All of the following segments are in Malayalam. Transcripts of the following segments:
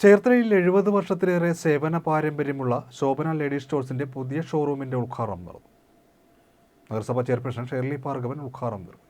ചേർത്തലയിൽ 70 വർഷത്തിലേറെ സേവന പാരമ്പര്യമുള്ള ശോഭന ലേഡീസ് സ്റ്റോഴ്സിന്റെ പുതിയ ഷോറൂമിന്റെ ഉദ്ഘാടനം നടന്നു. നഗരസഭാ ചെയർപേഴ്സൺ ഷേർലി ഭാർഗവൻ ഉദ്ഘാടനം നിർവഹിച്ചു.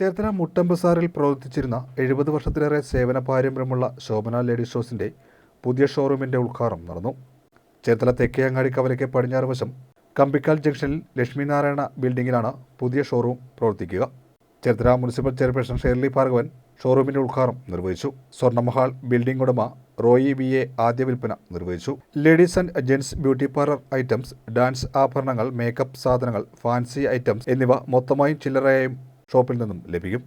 ചേർത്തല മുട്ടം ബസാറിൽ പ്രവർത്തിച്ചിരുന്ന 70 വർഷത്തിലേറെ സേവന പാരമ്പര്യമുള്ള ശോഭന ലേഡീസ് സ്റ്റോഴ്സിന്റെ പുതിയ ഷോറൂമിന്റെ ഉദ്ഘാടനം നടന്നു. ചേർത്തല തെക്കേ അങ്ങാടി കവലയ്ക്ക് പടിഞ്ഞാറ് വശം കമ്പിക്കാൽ ജംഗ്ഷനിൽ ലക്ഷ്മിനാരായണ ബിൽഡിംഗിലാണ് പുതിയ ഷോറൂം പ്രവർത്തിക്കുക. ചേർത്തല മുനിസിപ്പൽ ചെയർപേഴ്സൺ ഷേർലി ഭാർഗവൻ ഷോറൂമിന്റെ ഉദ്ഘാടനം നിർവഹിച്ചു. സ്വർണ്ണമഹാൾ ബിൽഡിംഗ് ഉടമ റോയി VA ആദ്യ വിൽപ്പന നിർവഹിച്ചു. Ladies and gents beauty parlour items, dance ആഭരണങ്ങൾ, മേക്കപ്പ് സാധനങ്ങൾ, ഫാൻസി ഐറ്റംസ് എന്നിവ മൊത്തമായും ചില്ലറയായും ഷോപ്പിൽ നിന്നും ലഭിക്കും.